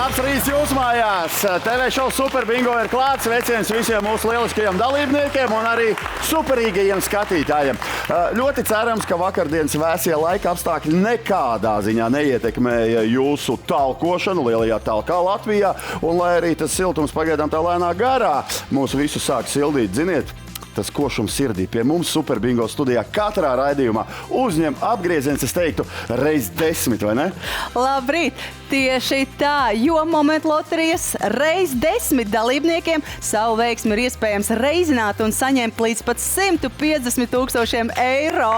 Labs rīts jūsu mājās! TV šovs Super Bingo ir klāts. Sveiciens visiem mūsu lieliskajiem dalībniekiem un arī superīgajiem skatītājiem. Ļoti cerams, ka vakardienas vēsie laika apstākļi nekādā ziņā neietekmēja jūsu talkošanu lielajā talkā Latvijā. Un lai arī tas siltums pagaidām tā lēnā garā mūs visus sāk sildīt, ziniet, tas košums sirdī pie mums Super Bingo studijā katrā raidījumā uzņem apgrieziens, es teiktu, reiz 10, vai ne? Labrīt! Tieši tā, jo Momentu loterijas reiz 10 dalībniekiem savu veiksmi ir iespējams reizināt un saņemt līdz pat 150 000 eiro.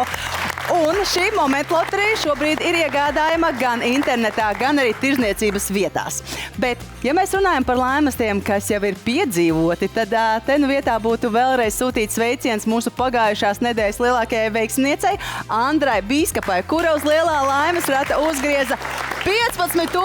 Un šī Momentu loterija šobrīd ir iegādājama gan internetā, gan arī tirzniecības vietās. Bet, ja mēs runājam par laimastiem, kas jau ir piedzīvoti, tad te nu vietā būtu vēlreiz sūtīt sveiciens mūsu pagājušās nedēļas lielākajai veiksmniecei Andrai Bīskapai, kura uz lielā laimes rata uzgrieza 15 000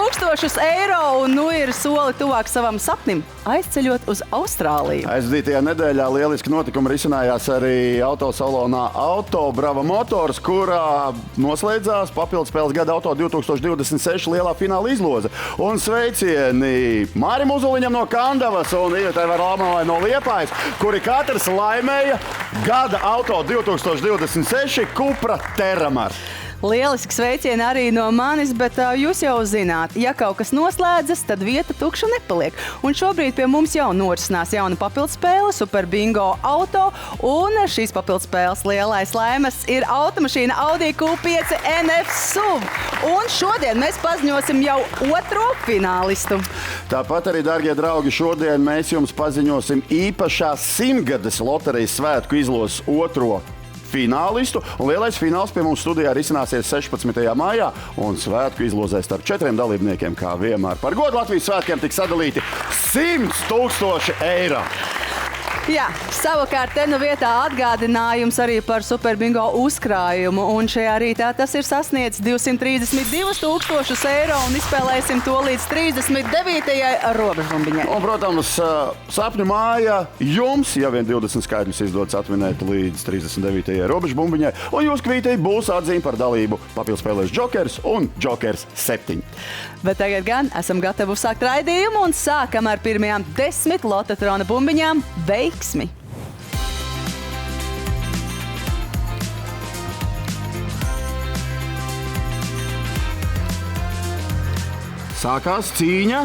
eiro un nu ir soli tuvāk savam sapnim aizceļot uz Austrāliju. Aizdītajā nedēļā lieliski notikumi risinājās arī autosalonā Auto Brava Motors, kurā noslēdzās papildspēles gada Auto 2026 lielā fināla izloze. Un sveicieni Mārim Uzuliņam no Kandavas un Ivetai Varlamai no Liepājas, kuri katrs laimēja gada Auto 2026 Cupra Terramar. Lieliski sveicieni arī no manis, bet jūs jau zināt, ja kaut kas noslēdzas, tad vieta tukša nepaliek. Un šobrīd pie mums jau norisinās jauna papildspēle Super Bingo Auto, un šīs papildspēles lielais laimes ir automašīna Audi Q5 NF SUV. Un šodien mēs paziņosim jau otro finālistu. Tāpat arī, darbie draugi, šodien mēs jums paziņosim īpašās 100-gades loterijas svētku izlozes otro finālistu, un lielais fināls pie mums studijā risināsies 16. maijā, un svētku izlozē starp 4 dalībniekiem, kā vienmēr. Par godu Latvijas svētkiem tiks sadalīti 100 000 eiro. Jā, savukārt te nu vietā atgādinājums arī par Super Bingo uzkrājumu, un šajā rītā tas ir sasniedzis 232 000 eiro, un izspēlēsim to līdz 39. robežbumbiņai. Un, protams, sapņu māja jums, ja vien 20 skaidrs izdodas atvinēt līdz 39. robežbumbiņai, un jūs kvītei būs atzīme par dalību papildspēlēs Jokers un Jokers 7. Bet tagad gan esam gatavi uzsākt raidījumu un sākam ar pirmajām 10 lototrona bumbiņām veiksmi. Sākās cīņa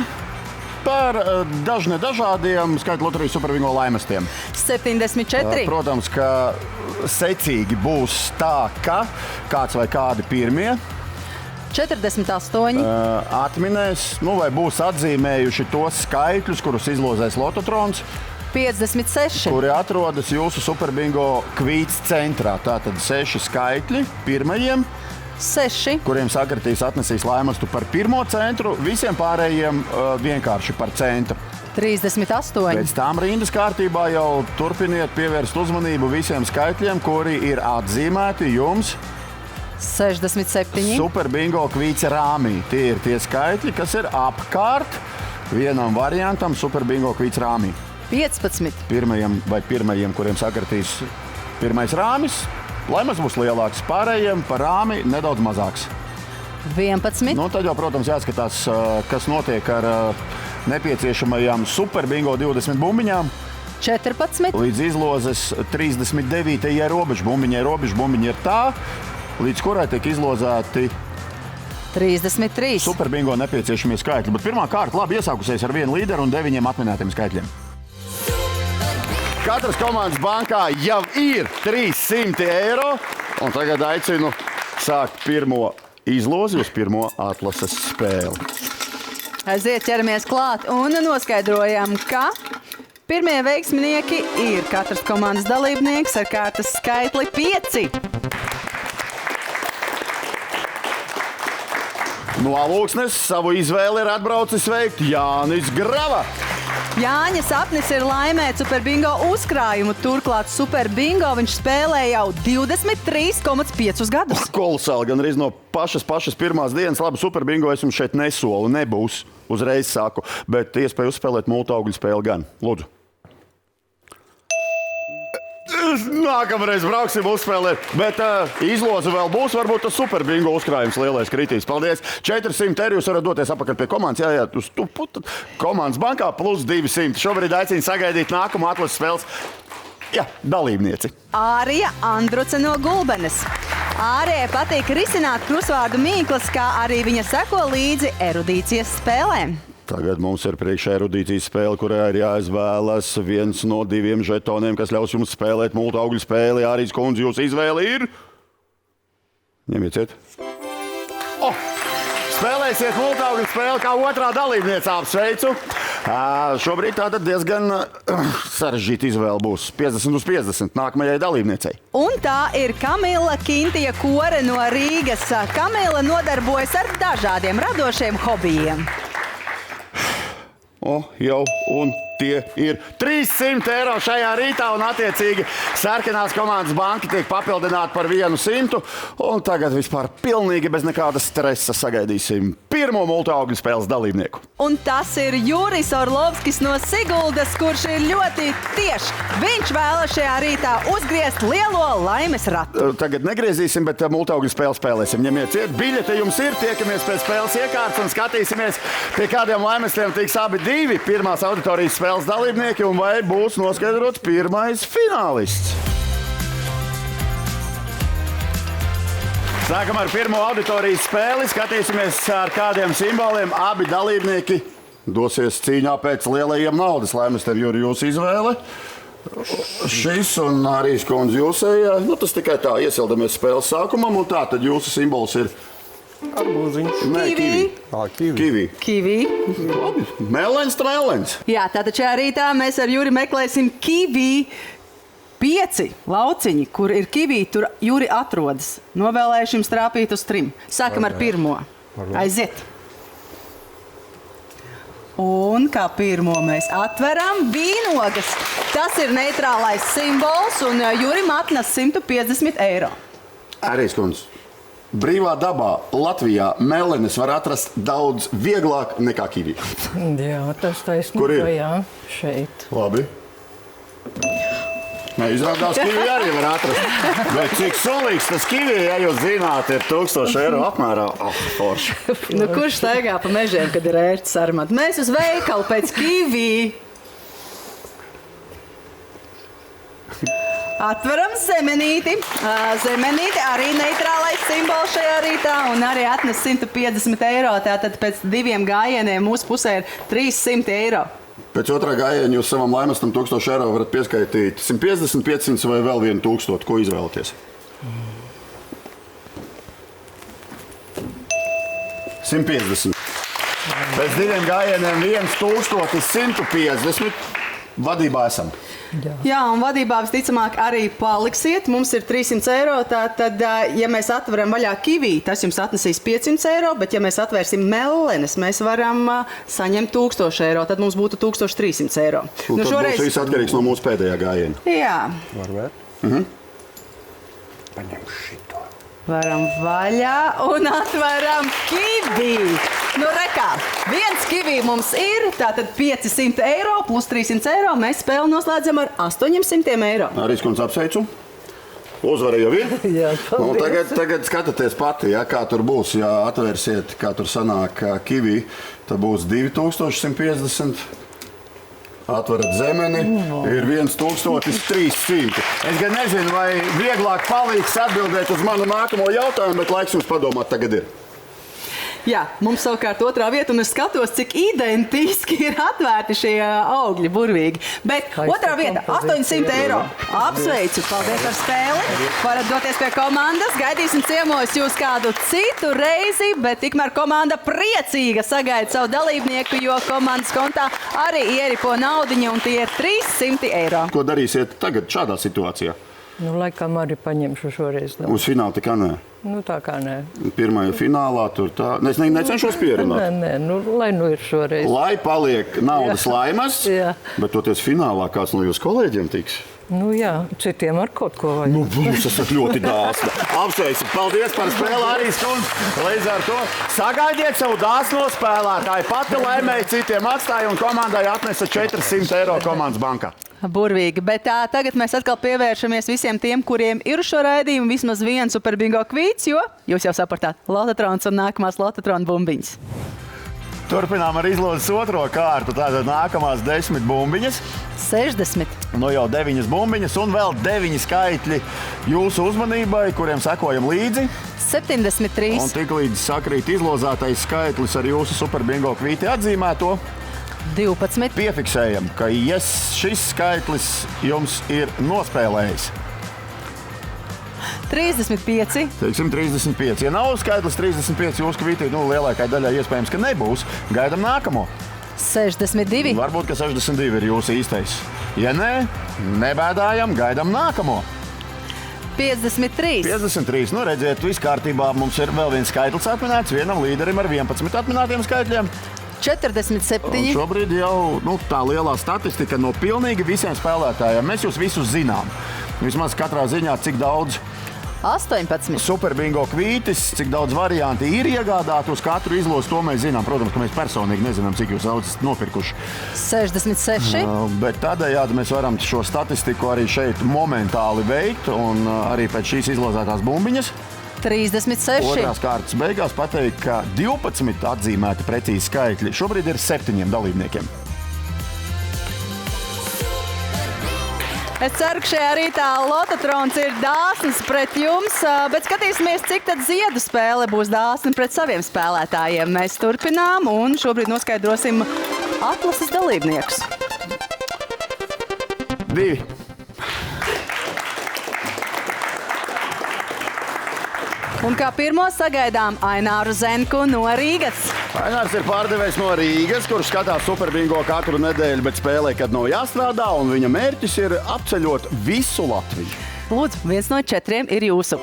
par dažādiem skaitļu loterijas Super Bingo laimestiem. 74. Protams, ka secīgi būs tā, ka kāds vai kādi pirmie 48. Atminēs, vai būs atzīmējuši tos skaitļus, kurus izlozēs Lototrons, 56. kuri atrodas jūsu Super Bingo kvīts centrā. Tātad 6 skaitļi pirmajiem, 6. kuriem sakritīs atnesīs laimestu par pirmo centru, visiem pārējiem vienkārši par centru. 38. Pēc tām rindas kārtībā jau turpiniet pievērst uzmanību visiem skaitļiem, kuri ir atzīmēti jums 67. Super Bingo kvīts rāmī. Tie ir tie skaitļi, kas ir apkārt vienam variantam Super Bingo kvīts rāmī. 15. Pirmajiem, kuriem sakritīs pirmais rāmis, laimes būs lielāks, pārējiem par rāmi nedaudz mazāks. 11. Tad jau, protams, jāskatās, kas notiek ar nepieciešamajām Super Bingo 20 bumbiņām. 14. Līdz izlozes 39. robežbumbiņai. Robežbumbiņa ir tā, līdz kurai tiek izlozēti 33. Super Bingo nepieciešamie skaitļi. Bet pirmā kārta labi iesākusies ar 1 līderu un 9 atminētiem skaitļiem. Katras komandas bankā jau ir 300 eiro. Un tagad aicinu sākt pirmo izlozi uz pirmo atlases spēli. Aiziet, ķeramies klāt un noskaidrojam, ka pirmie veiksminieki ir katras komandas dalībnieks ar kārtas skaitli 5. No Alūksnes savu izvēli ir atbraucis veikt Jānis Grava. Jāņa sapnis ir laimēt Super Bingo uzkrājumu. Turklāt Super Bingo viņš spēlē jau 23,5 gadus. Kolosāli, gan arī no pašas pirmās dienas. Labi, Super Bingo es jums šeit nesolu, nebūs. Uzreiz saku, bet iespēju uzspēlēt multaugļu spēli gan. Lūdzu. Nākamreiz brauksim uzspēlēt. Bet izloze vēl būs. Varbūt tas super bingo uzkrājums lielais kritīs. Paldies. 400 eiro jūs varat doties apakaļ pie komandas. Jāiet uz komandas bankā plus 200. Šobrīd aicinu sagaidīt nākamo atlases spēles. Jā, dalībnieci. Ārija Andruce no Gulbenes. Ārijai patīk risināt krusvārdu mīklas, kā arī viņa seko līdzi erudīcijas spēlēm. Tagad mums ir priekšā erudīcijas spēle, kurā ir jāizvēlas viens no 2 žetoniem, kas ļaus jums spēlēt multaugļu spēli. Ārijas kundze, jūsu izvēle ir... Ņemiet ciet. Spēlēsiet multaugļu spēli kā otrā dalībniece. Apsveicu. Šobrīd tātad diezgan sarežģīta izvēle būs. 50/50 nākamajai dalībniecei. Un tā ir Kamila Kintija Kore no Rīgas. Kamila nodarbojas ar dažādiem radošiem hobijiem. Un tie ir 300 eiro šajā rītā, un attiecīgi sarkanās komandas banka tiek papildināta par 100. Un tagad vispār pilnīgi bez nekāda stresa sagaidīsim pirmo multaugļu spēles dalībnieku. Un tas ir Jurijs Orlovskis no Siguldas, kurš ir ļoti tieši. Viņš vēlas šajā rītā uzgriezt lielo laimes ratu. Tagad negriezīsim, bet multaugļu spēli spēlēsim. Ņemiet ciet, biļete jums ir, tiekamies pēc spēles iekārtas un skatīsimies, pie kādiem laimestiem tiks abi 2 pirmās auditorijas spēles dalībnieki un vai būs noskaidrots pirmais finālists. Sākam ar pirmo auditorijas spēli. Skatīsimies, ar kādiem simboliem abi dalībnieki dosies cīņā pēc lielajiem naudas laimestiem. Juri, jūsu izvēle. Šis un arī skundze jūsējā. Tas tikai tā, iesildamies spēles sākumam, un tā tad jūsu simbols ir... Arbūziņš. Nē, kivi. Kivi. Melens, trēlens. Jā, tātad šajā rītā mēs ar Juri meklēsim kivi 5 lauciņi, kur ir kivi, tur Juri atrodas. Novēlējuši jums trāpīt uz 3. Sākam ar pirmo. Aiziet. Un kā pirmo mēs atveram vīnogas. Tas ir neitrālais simbols, un Jurim atnes 150 eiro. Arī skundze. Brīvā dabā Latvijā melenes var atrast daudz vieglāk nekā kivi. Jā, tas taisnība. Kur ir? Jā, šeit. Labi. Nē, izrādās, kivi arī var atrast. Bet cik solīgs tas kivi, ja jūs zināt, ir 1000 eiro apmērā. Forši. Kurš staigā pa mežiem, kad ir ērts sarmat? Mēs uz veikalu pēc kivi. Atveram zemenīti. Zemenīti arī neitrālais simbols šajā rītā un arī atnes 150 eiro. Tātad pēc 2 gājieniem mūsu pusē ir 300 eiro. Pēc otrā gājiena jūs savam laimestam 1000 eiro varat pieskaitīt 150, 500 vai vēl 1000. Ko izvēlaties? 150. Pēc 2 gājieniem 1150. Vadībā esam. Jā, un vadībā visticamāk arī paliksiet. Mums ir 300 eiro. Tad, ja mēs atveram vaļā kivi, tas jums atnesīs 500 eiro. Bet, ja mēs atvērsim melenes, mēs varam saņemt 1000 eiro. Tad mums būtu 1300 eiro. Un tad šoreiz... būs viss atkarīgs no mūsu pēdējā gājiena. Jā. Var vērt? Paņem šito. Varam vaļā un atveram kivi. Rekā, 1 kivi mums ir, tātad 500 eiro plus 300 eiro. Mēs spēli noslēdzam ar 800 eiro. Arī skundze apsveicu. Uzvara jau ir. Jā, tagad skatāties pati, ja, kā tur būs. Ja atvērsiet, kā tur sanāk kivi, tad būs 2150. Atverat zemeni, ir 1300. Es gan nezinu, vai vieglāk palīgs atbildēt uz manu nākamo jautājumu, bet laiks jums padomāt tagad ir. Jā, mums savukārt otrā vieta, un es skatos, cik identiski ir atvērti šie augļi, burvīgi. Bet otrā vieta – 800 eiro. Apsveicu, paldies par spēli. Varat doties pie komandas, gaidīsim ciemos jūs kādu citu reizi, bet tikmēr komanda priecīga sagaida savu dalībnieku, jo komandas kontā arī ieripo naudiņa, un tie ir 300 eiro. Ko darīsiet tagad šādā situācijā? Laikam arī paņemšu šoreiz. Uz finālu tikā nē. Tā kā nē. Pirmajā finālā tur tā... Es necenšos pierunāt. Nē, lai ir šoreiz. Lai paliek naudas laimes, bet toties finālā kāds no jūsu kolēģiem tiks? Jā, citiem ar kaut ko vajag. Jūs esat ļoti dāsni. Apsveicu, paldies par spēli arī skundze. Līdz ar to sagaidiet savu dāsno spēlētāju. Pati laimēja, citiem atstāja un komandai atnesa 400 eiro komandas bankā. Burvīgi, bet tagad mēs atkal pievēršamies visiem tiem, kuriem ir šo raidījumu vismaz viens super bingo kvīts, jo jūs jau sapratāt, Lototrons un nākamās Lototrona bumbiņas. Turpinām ar izlozes otro kārtu. Tātad nākamās 10 bumbiņas. 60. Nu jau 9 bumbiņas un vēl 9 skaitļi jūsu uzmanībai, kuriem sekojam līdzi. 73. Un tiklīdz sakrīt izlozētais skaitlis ar jūsu super bingo kvīti atzīmēto, 12. piefiksējam, ka šis skaitlis jums ir nospēlējis. 35. Teiksim, 35. Ja nav skaitlis 35 jūsu kvītī, lielākai daļai iespējams, ka nebūs. Gaidām nākamo. 62. Varbūt, ka 62 ir jūsu īstais. Ja nē, nebēdājam, gaidām nākamo. 53. 53. Redziet, viss kārtībā. Mums ir vēl viens skaitlis atminēts, vienam līderim ar 11 atminētiem skaitļiem. 47. Un šobrīd jau tā lielā statistika no pilnīgi visiem spēlētājiem. Mēs jūs visus zinām. Vismaz katrā ziņā, cik daudz 18. super bingo kvītis, cik daudz varianti ir iegādāti uz katru izlozi, to mēs zinām. Protams, ka mēs personīgi nezinām, cik jūs daudz esat nopirkuši. 66. Bet tādējādi mēs varam šo statistiku arī šeit momentāli veikt un arī pēc šīs izlozētās bumbiņas. 36. Otrās kārtas beigās pateikt, ka 12 atzīmēti precīzi skaitļi šobrīd ir 7 dalībniekiem. Es ceru, ka šajā rītā Lototrons ir dāsns pret jums, bet skatīsimies, cik tad ziedu spēle būs dāsna pret saviem spēlētājiem. Mēs turpinām un šobrīd noskaidrosim atlases dalībniekus. 2. Un kā pirmo sagaidām Aināru Zenku no Rīgas. Ainārs ir pārdevējs no Rīgas, kurš skatās super bingo katru nedēļu, bet spēlē, kad nav jāstrādā, un viņa mērķis ir apceļot visu Latviju. Lūdzu, 1 no 4 ir jūsu.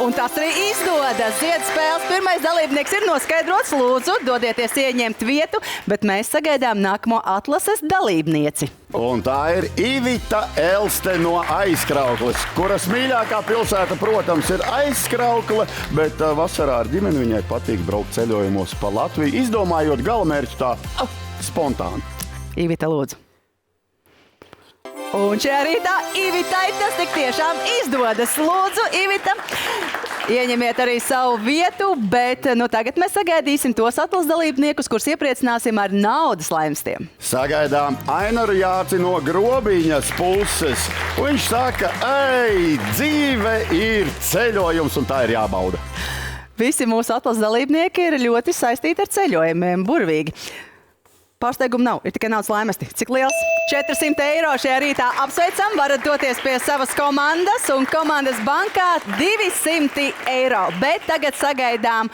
Un tas arī izdodas. Ziedu spēles pirmais dalībnieks ir noskaidrots. Lūdzu, dodieties ieņemt vietu, bet mēs sagaidām nākamo atlases dalībnieci. Un tā ir Ivita Elste no Aizkraukles, kuras mīļākā pilsēta, protams, ir Aizkraukle, bet vasarā ar ģimeni viņai patīk braukt ceļojumos pa Latviju, izdomājot galamērķu tā spontāni. Ivita, lūdzu. Un šajā rītā Ivitai tas tik tiešām izdodas. Lūdzu, Ivita, ieņemiet arī savu vietu, bet tagad mēs sagaidīsim tos atlases dalībniekus, kurus iepriecināsim ar naudas laimstiem. Sagaidām Ainaru Jāci no Grobiņas puses. Viņš saka, dzīve ir ceļojums un tā ir jābauda. Visi mūsu atlases dalībnieki ir ļoti saistīti ar ceļojumiem, burvīgi. Pārsteigumu nav, ir tikai naudas laimesti. Cik liels? 400 eiro šajā rītā apsveicam, varat doties pie savas komandas un komandas bankā 200 eiro. Bet tagad sagaidām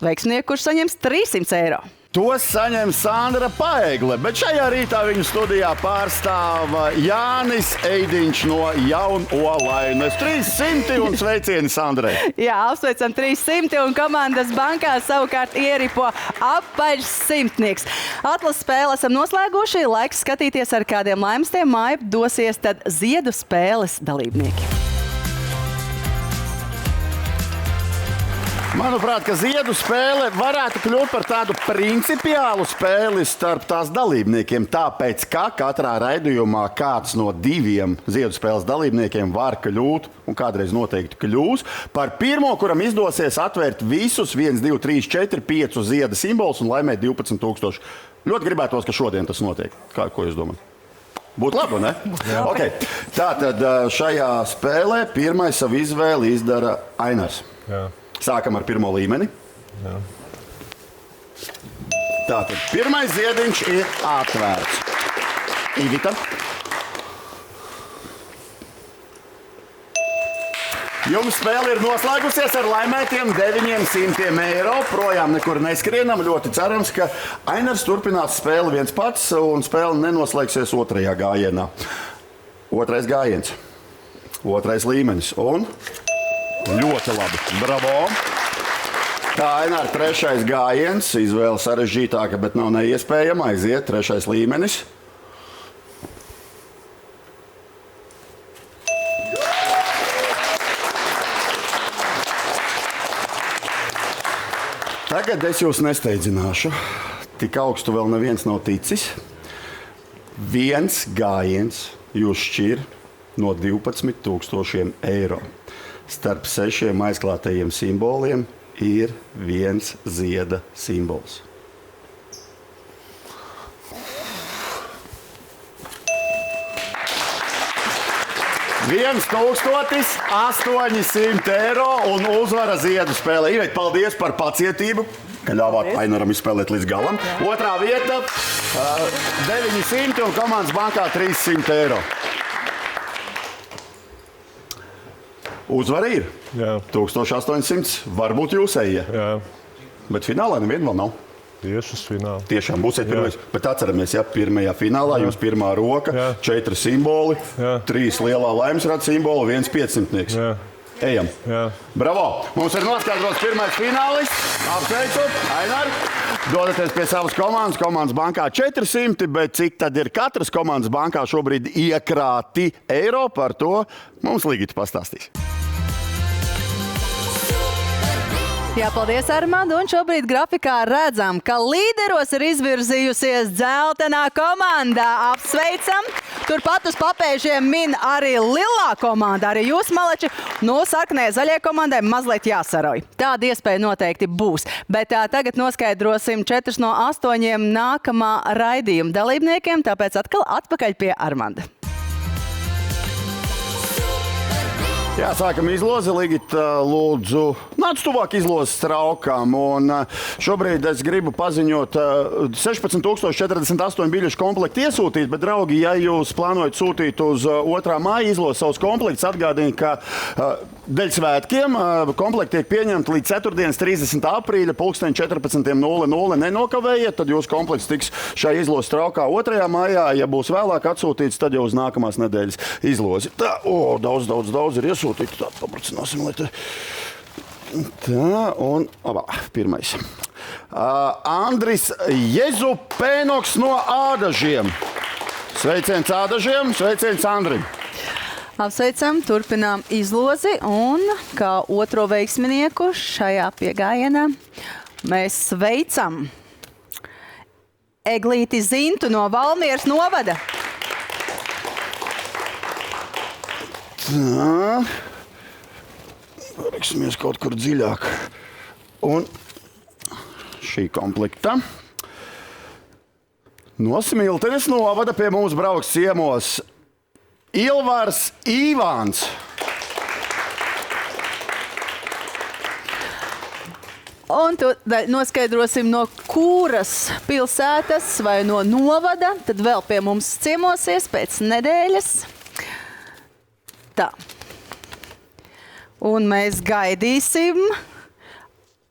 veiksmnieku, kurš saņems 300 eiro. Tos saņem Sandra Paegle, bet šajā rītā viņu studijā pārstāv Jānis Eidiņš no Jaunolainas. 300 un sveicieni Sandrai. Jā, apsveicam 300 un komandas bankā savukārt ieripo apaļš simtnieks. Atlases spēli esam noslēguši, laiks skatīties, ar kādiem laimstiem māju dosies tad ziedu spēles dalībnieki. Manuprāt, ka ziedu spēle varētu kļūt par tādu principiālu spēli starp tās dalībniekiem, tāpēc, ka katrā raidījumā kāds no 2 ziedu spēles dalībniekiem var kļūt, un kādreiz noteikti kļūs, par pirmo, kuram izdosies atvērt visus 1, 2, 3, 4, 5 zieda simbolus un laimēt 12 000. Ļoti gribētos, ka šodien tas notiek. Ko jūs domājat? Būtu labi, ne? Okay. Tātad šajā spēlē pirmais savu izvēli izdara Ainars. Jā. Sākam ar pirmo līmeni. Jā. Tātad pirmais ziediņš ir atvērts. Ivita. Jums spēle ir noslēgusies ar laimētiem 900 eiro. Projām nekur neskrienam. Ļoti cerams, ka Ainars turpinās spēli viens pats un spēle nenoslēgsies otrajā gājienā. Otrais gājiens. Otrais līmenis. Un ļoti labi. Bravo! Tā Ainara trešais gājiens. Izvēle sarežģītāka, bet nav neiespējama. Aiziet trešais līmenis. Tagad es jūs nesteidzināšu. Tik augstu vēl neviens nav ticis. Viens gājiens jūs šķir no 12,000 eiro. Starp 6 aizklātajiem simboliem ir viens zieda simbols. €1,800 un uzvara ziedu spēlē. Ivēt, paldies par pacietību, ka ļāvāt Ainaram izspēlēt līdz galam. Otrā vieta 900 un komandas bankā €300. Uzvara ir 1800, varbūt jūsējie. Jā, Bet finālā neviena vēl nav. tieši uz finālu. Tiešām būsiet pirmais. Bet atceramies, ja pirmajā finālā jums pirmā roka, Jā. 4 simboli, Jā. 3 lielā laimes rada simboli, 1 500. Jā. Ejam! Jā. Bravo! Mums ir noskaidrots pirmais finālists. Apsveicu, Ainar! Dodaties pie savas komandas bankā 400, bet cik tad ir katras komandas bankā šobrīd iekrāti eiro, par to mums Ligita pastāstīs. Jā, paldies, Armando. Un šobrīd grafikā redzam, ka līderos ir izvirzījusies dzeltenā komanda. Apsveicam! Turpat uz papēžiem min arī lilā komanda, arī jūs, maleči. No sarkanajai zaļajai komandai mazliet jāsaroj. Tāda iespēja noteikti būs. Bet tagad noskaidrosim 4 no 8 nākamā raidījuma dalībniekiem, tāpēc atkal atpakaļ pie Armanda. Jā, sākam izlozi. Ligita, lūdzu, nāc tuvāk izlozes traukām. Un šobrīd es gribu paziņot 16,048 biļešu komplektu iesūtīt, bet, draugi, ja jūs plānojat sūtīt uz 2. māja izlozes savus komplektus, atgādini, ka dēļ svētkiem komplekti tiek pieņemti līdz 4. 30. aprīļa 14:00. Nenokavējiet, tad jūsu komplekts tiks šajā izlozes traukā 2. maijā. Ja būs vēlāk atsūtīts, tad jau uz nākamās nedēļas izlozi. Tā, daudz ir iesūtīts. Tā, papracināsim, lai te... Tā, un pirmais. Andris Jezupēnoks no Ādažiem. Sveiciens Ādažiem, sveiciens Andrim. Apsveicam, turpinām izlozi un kā otro veiksminieku šajā piegājienā mēs sveicam Eglīti Zintu no Valmieras novada. Tā. Raksimies kaut kur dziļāk. Un šī komplekta. No Smiltenes novada pie mums brauks ciemos Ilvars Īvāns. Un to noskaidrosim, no kuras pilsētas vai no novada, tad vēl pie mums ciemosies pēc nedēļas. Tā. Un mēs gaidīsim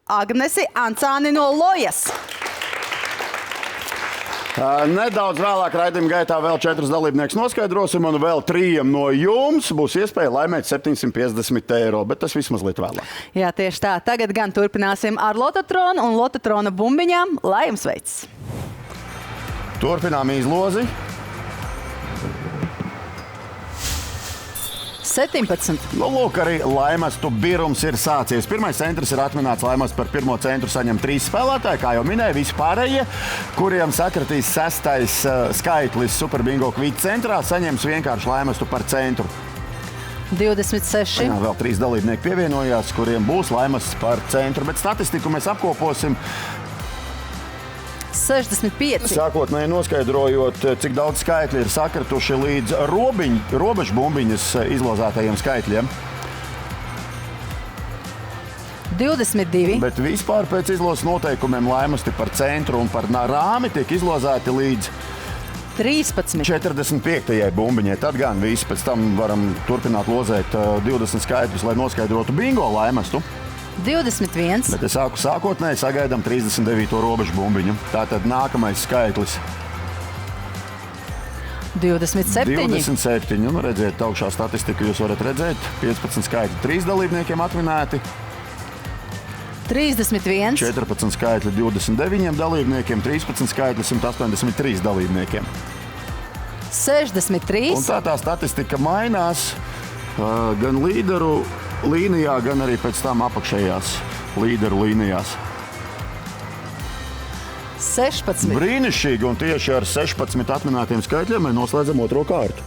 Agnesi Ancāni no Lojas. Nedaudz vēlāk raidījuma gaitā vēl 4 dalībniekus noskaidrosim, un vēl 3 no jums būs iespēja laimēt €750, bet tas vismaz liet vēlāk. Jā, tieši tā. Tagad gan turpināsim ar lototronu un lototrona bumbiņām. Lai jums veicas! Turpinām izlozi. 17. Nu, lūk, arī laimestu birums ir sācies. Pirmais centrs ir atminēts laimestu par pirmo centru saņem 3 spēlētāji, kā jau minēja, visi pārējie, kuriem sakritīs 6. skaitlis Superbingo kvitu centrā, saņems vienkārši laimestu par centru. 26. Jā, vēl 3 dalībnieki pievienojās, kuriem būs laimests par centru, bet statistiku mēs apkoposim. 65. Sākotnēji noskaidrojot, cik daudz skaitļi ir sakrituši līdz robežu bumbiņas izlozētajiem skaitļiem. 22. Bet vispār pēc izlozes noteikumiem laimesti par centru un par rāmi tiek izlozēti līdz 13. 45. bumbiņai. Tad gan viss, pēc tam varam turpināt lozēt 20 skaitļus, lai noskaidrotu bingo laimestu. 21. Bet es sāku sākotnēji sagaidām 39. robežu bumbiņu. Tātad nākamais skaitlis 27. 27. Un redziet, augšā statistika jūs varat redzēt. 15 skaitļi 3 dalībniekiem atminēti. 31. 14 skaitļi 29 dalībniekiem, 13 skaitļi 183 dalībniekiem. 63. Un tā statistika mainās gan līderu līnijā, gan arī pēc tam apakšējās līderu līnijās. 16. Brīnišķīgi, un tieši ar 16 atminētiem skaitļiem mēs noslēdzam otro kārtu.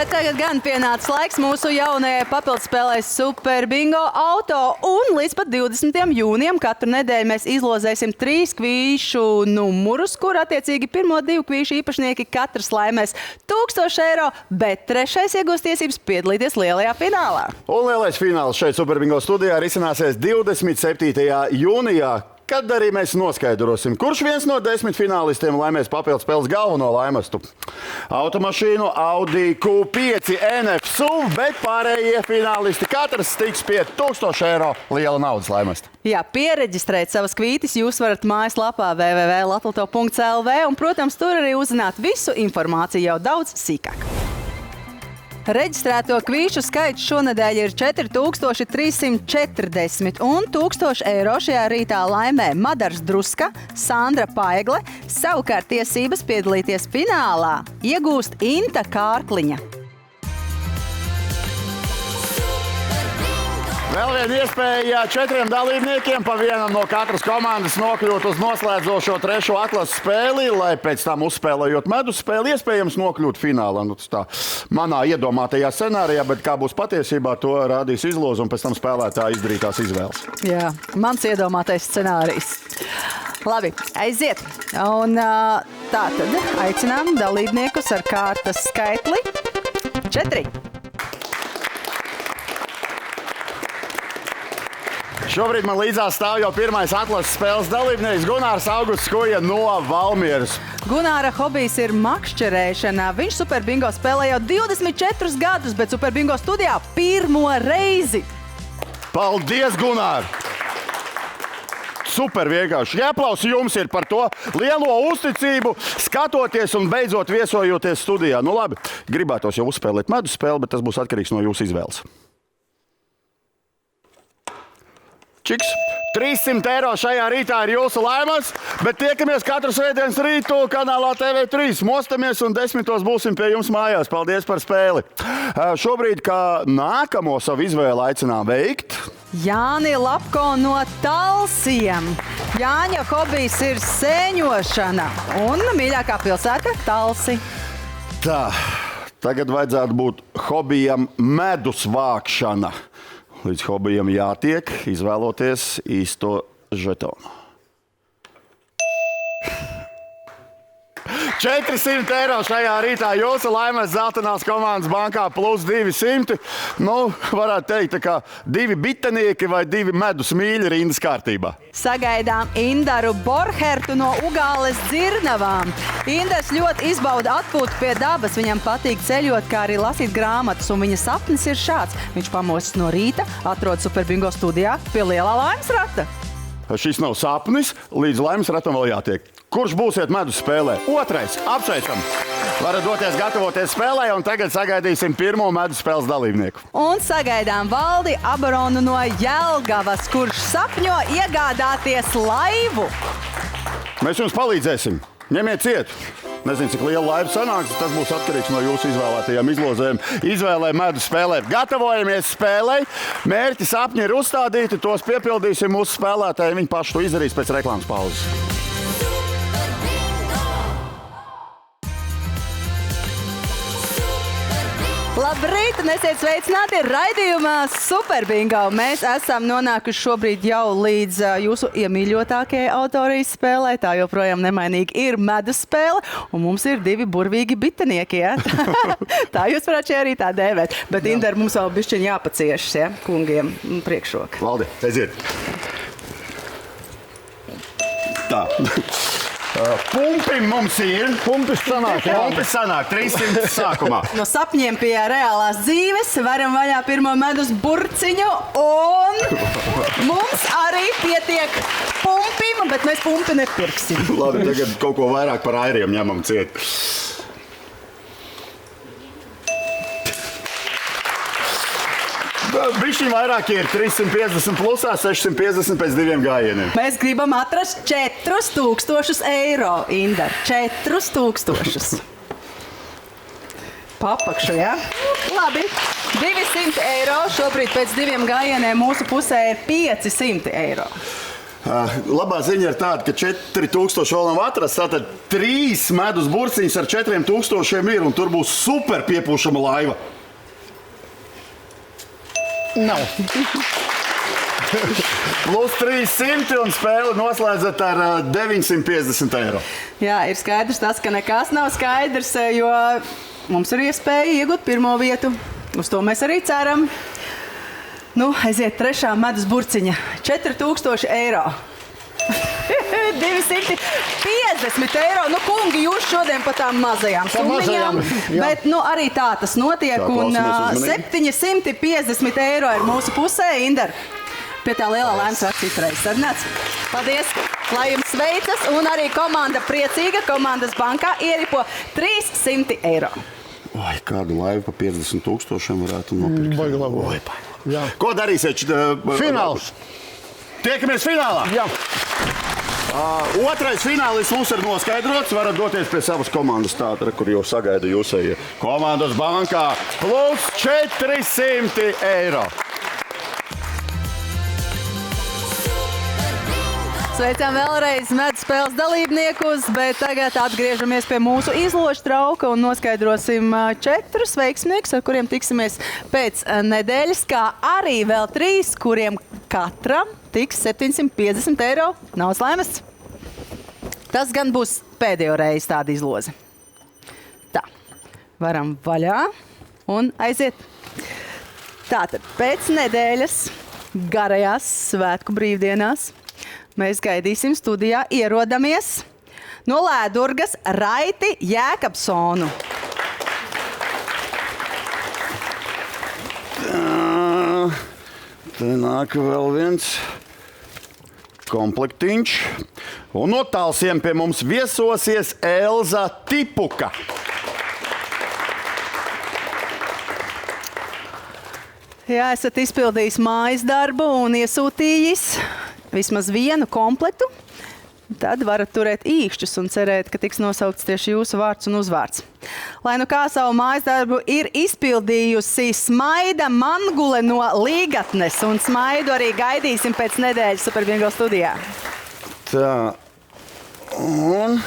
Bet tagad gan pienācis laiks mūsu jaunajai papildspēlei Super Bingo auto. Un līdz pat 20. jūnijam katru nedēļu mēs izlozēsim 3 kvīšu numurus, kur attiecīgi pirmo 2 kvīšu īpašnieki katrs laimēs 1000 eiro, bet trešais iegūs tiesības piedalīties lielajā finālā. Un lielais fināls šeit Super Bingo studijā risināsies 27. jūnijā. Kad arī mēs noskaidrosim, kurš viens no 10 finālistiem laimēs papildspēles galveno laimestu. Automašīnu Audi Q5 NF SUV, bet pārējie finālisti katrs tiks pie 1000 eiro liela naudas laimesta. Jā, piereģistrēt savas kvītis jūs varat mājaslapā www.latvieto.lv un, protams, tur arī uzzināt visu informāciju jau daudz sīkāk. Reģistrēto kvīšu skaits šonedēļ ir 4340 un 1000 eiro šajā rītā laimē Madars Druska, Sandra Paigle, savukārt tiesības piedalīties finālā iegūst Inta Kārkliņa. Vēl viena iespēja 4 dalībniekiem pa vienam no katras komandas nokļūt uz noslēdzošo 3. atlases spēli, lai pēc tam uzspēlējot medus spēli iespējams nokļūt finālā. Nu, tas tā manā iedomātajā scenārijā, bet kā būs patiesībā, to rādīs izloze un pēc tam spēlētāji izdarītās izvēles. Jā, mans iedomātais scenārijs. Labi, aiziet. Un tā tad aicinām dalībniekus ar kārtas skaitli 4. Šobrīd man līdzās stāv jau pirmais atlases spēles dalībnieks Gunārs Augusts Kuja no Valmieras. Gunāra hobijs ir makšķerēšana. Viņš Super Bingo spēlē jau 24 gadus, bet Super Bingo studijā pirmo reizi. Paldies, Gunār! Super vienkārši. Jāaplaus jums ir par to lielo uzticību, skatoties un beidzot viesojoties studijā. Nu labi, gribētos jau uzspēlēt medus spēli, bet tas būs atkarīgs no jūsu izvēles. Čiks, 300 eiro šajā rītā ir jūsu laimas, bet tiekamies katru svētdienas rītu kanālā TV3. Mostamies un 10. būsim pie jums mājās. Paldies par spēli. Šobrīd, kā nākamo savu izvēli aicinām veikt Jāni Lapko no Talsiem. Jāņa hobijs ir sēņošana un mīļākā pilsēta Talsi. Tā, tagad vajadzētu būt hobijam medus vākšana. Līdz hobijam jātiek, izvēloties īsto žetonu. 400 eiro šajā rītā jūsu laimes zeltainās komandas bankā plus 200. Nu, varētu teikt, tā kā 2 bitenieki vai 2 medus mīļi rindas kārtībā. Sagaidām Indaru Borhertu no Ugāles Dzirnavām. Indars ļoti izbauda atpūtu pie dabas. Viņam patīk ceļot, kā arī lasīt grāmatas, un viņa sapnis ir šāds. Viņš pamostas no rīta, atrod Super Bingo studijā pie lielā laimes rata. Šis nav sapnis, līdz laimes ratam vēl jātiek. Kurš būsiet medus spēlē? 2. Apsveicam! Varat doties gatavoties spēlē, un tagad sagaidīsim pirmo medus spēles dalībnieku. Un sagaidām Valdi Abaronu no Jelgavas, kurš sapņo iegādāties laivu. Mēs jums palīdzēsim. Ņemiet ciet! Nezinu, cik liela laiva sanāks, tas būs atkarīgs no jūsu izvēlētajām izlozēm. Izvēlē medus spēlē. Gatavojamies spēlei. Mērķi sapņi ir uzstādīti, tos piepildīsim mūsu spēlētāji. Viņi paši to izdarīs pēc reklāmas pauzes. Labrīt, un esiet sveicināti raidījumā Super Bingo. Mēs esam nonākuši šobrīd jau līdz jūsu iemīļotākajai autorijas spēlē. Tā joprojām nemainīgi ir medus spēle, un mums ir 2 burvīgi bitenieki. Ja? Tā jūs varat šajā rītā dēvēt. Bet, Indar, mums vēl bišķiņ jāpaciešas, ja? Kungiem priekšroka. Valdi, aiziet. Tā. Pumpim mums ir. Pumpis sanāk, jā. Pumpis sanāk, 300 sākumā. No sapņiem pie reālās dzīves varam vaļā pirmo medus burciņu, un mums arī pietiek pumpim, bet mēs pumpi nepirksim. Labi, tagad kaut ko vairāk par airiem ņemam ciet. Bišķiņ vairāk ir 350 plusā, 650 pēc 2 gājieniem. Mēs gribam atrast 4000 eiro, Indar. 4000. Papakšu, jā? Labi. 200 eiro. Šobrīd pēc 2 gājieniem mūsu pusē ir 500 eiro. Labā ziņa ir tāda, ka 4000 vēl nav atrasts. Tātad 3 medus burciņas ar 4000 ir, un tur būs super piepūšama laiva. Nav. Plus 300 un spēli noslēdzat ar 950 eiro. Jā, ir skaidrs tas, ka nekas nav skaidrs, jo mums ir iespēja iegūt pirmo vietu. Uz to mēs arī ceram. Nu, aiziet trešā medus burciņa. 4000 eiro. 250 eiro. Nu, kungi, jūs šodien pa tām mazajām summiņām. Bet nu, arī tā tas notiek. Tā, un 750 eiro ir mūsu pusē. Inder, pie tā lielā lēmas var citreiz sarunāts. Paldies! Lai jums veicas, un arī komanda priecīga. Komandas bankā ieripo 300 eiro. Oi, kādu laivu pa 50 000 varētu nopirkt. Baigi labi. Oi, baigi. Ko darīsiet? Fināls. Tiekamies finālā. Jā. Otrais finālists mums ir noskaidrots. Varat doties pie savas komandas tātra, kur jau sagaida jūsējie. Komandas bankā plus 400 eiro. Sveicām vēlreiz medus spēles dalībniekus, bet tagad atgriežamies pie mūsu izložu trauka un noskaidrosim 4 veiksmniekus, ar kuriem tiksimies pēc nedēļas, kā arī vēl 3, kuriem katram tiks 750 eiro naudas laimests. Tas gan būs pēdējo reizi tāda izloze. Tā, varam vaļā un aiziet. Tātad pēc nedēļas garajās svētku brīvdienās mēs gaidīsim studijā ierodamies no Lēdurgas Raiti Jēkabsonu. Te nāk vēl viens komplektiņš. Un no Talsiem pie mums viesosies Elza Tipuka. Jā, esat izpildījis mājas darbu un iesūtījis vismaz vienu komplektu, tad varat turēt īkšķus un cerēt, ka tiks nosaukts tieši jūsu vārds un uzvārds. Lai nu kā savu mājas darbu ir izpildījusi Smaida Mangule no Līgatnes, un Smaidu arī gaidīsim pēc nedēļas Super Bingo studijā. Tā, un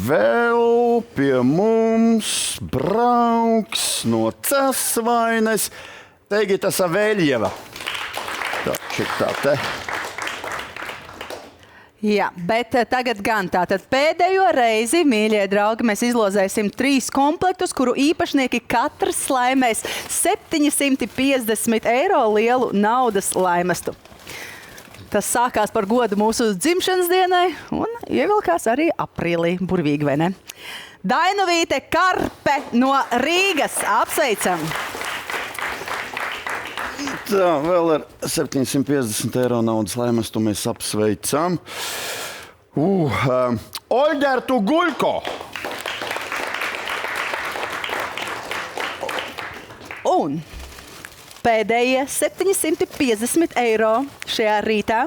vēl pie mums brauks no Casvainas Tegita Saveļieva. Tā, šitā te. Jā, bet tagad gan tātad pēdējo reizi, mīļie draugi, mēs izlozēsim 3 komplektus, kuru īpašnieki katrs laimēs 750 eiro lielu naudas laimestu. Tas sākās par godu mūsu dzimšanas dienai un ievilkās arī aprīlī. Burvīgi, vai ne? Dainovīte Karpe no Rīgas. Apsveicam! Tā, vēl ar 750 eiro naudas laimestu mēs apsveicam. Olģertu Guļko. Un pēdējie 750 eiro šajā rītā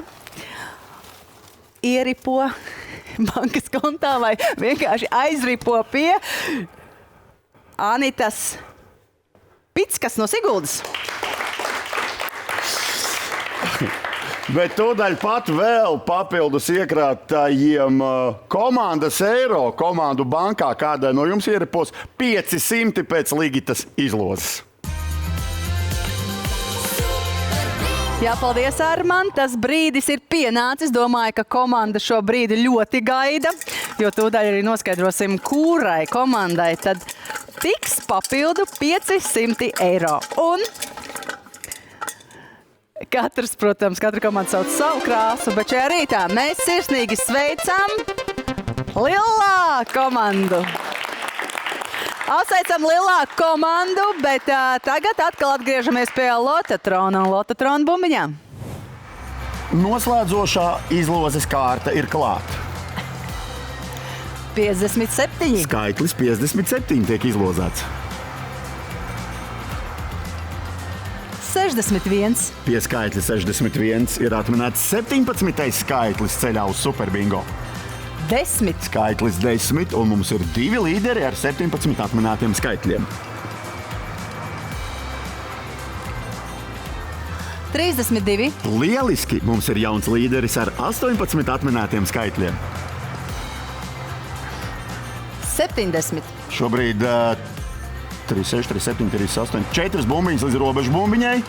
ieripo bankas kontā vai vienkārši aizripo pie Anitas Pickas no Siguldas. Bet tūdaļ pat vēl papildus iekrātājiem komandas eiro komandu bankā kādai no jums ieripos 500 pēc Ligitas izlozes. Jā, paldies, Arman. Tas brīdis ir pienācis. Domāju, ka komanda šo brīdi ļoti gaida, jo tūdaļ arī noskaidrosim, kurai komandai tad tiks papildu 500 eiro. Un katrs, protams, katra komanda sauc savu krāsu, bet šajā rītā mēs sirsnīgi sveicam Lilā komandu. Apsveicam Lilā komandu, bet tagad atkal atgriežamies pie Lotatrona un Lotatrona bumbiņām. Noslēdzošā izlozes kārta ir klāta. 57. Skaitlis 57 tiek izlozēts. 61. Pie skaitļa 61 ir atminēts 17. skaitlis ceļā uz Super Bingo. 10. Skaitlis 10, un mums ir 2 līderi ar 17 atminētiem skaitļiem. 32. Lieliski! Mums ir jauns līderis ar 18 atminētiem skaitļiem. 70. Šobrīd 36, 37, 38, 4 bumbiņas līdz robežu bumbiņai.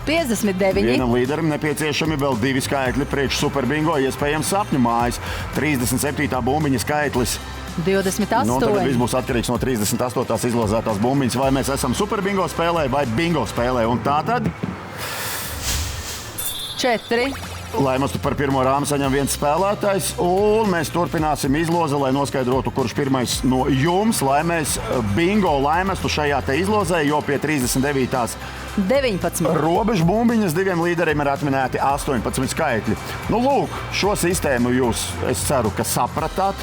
59. Vienam līderim nepieciešami vēl 2 skaitļi priekš superbingo, iespējams sapņu mājas. 37. bumbiņa skaitlis. 28. Nu, tagad viss būs atkarīgs no 38. izlozētās bumbiņas. Vai mēs esam superbingo spēlē vai bingo spēlē. Un tā tad, 4. laimastu par pirmo rāmu saņem viens spēlētājs. Un mēs turpināsim izlozi, lai noskaidrotu, kurš pirmais no jums laimēs bingo laimastu šajā te izlozē, jo pie 39. 19. robežu bumbiņas 2 līderiem ir atminēti 18 skaitļi. Nu, lūk, šo sistēmu jūs, es ceru, ka sapratāt.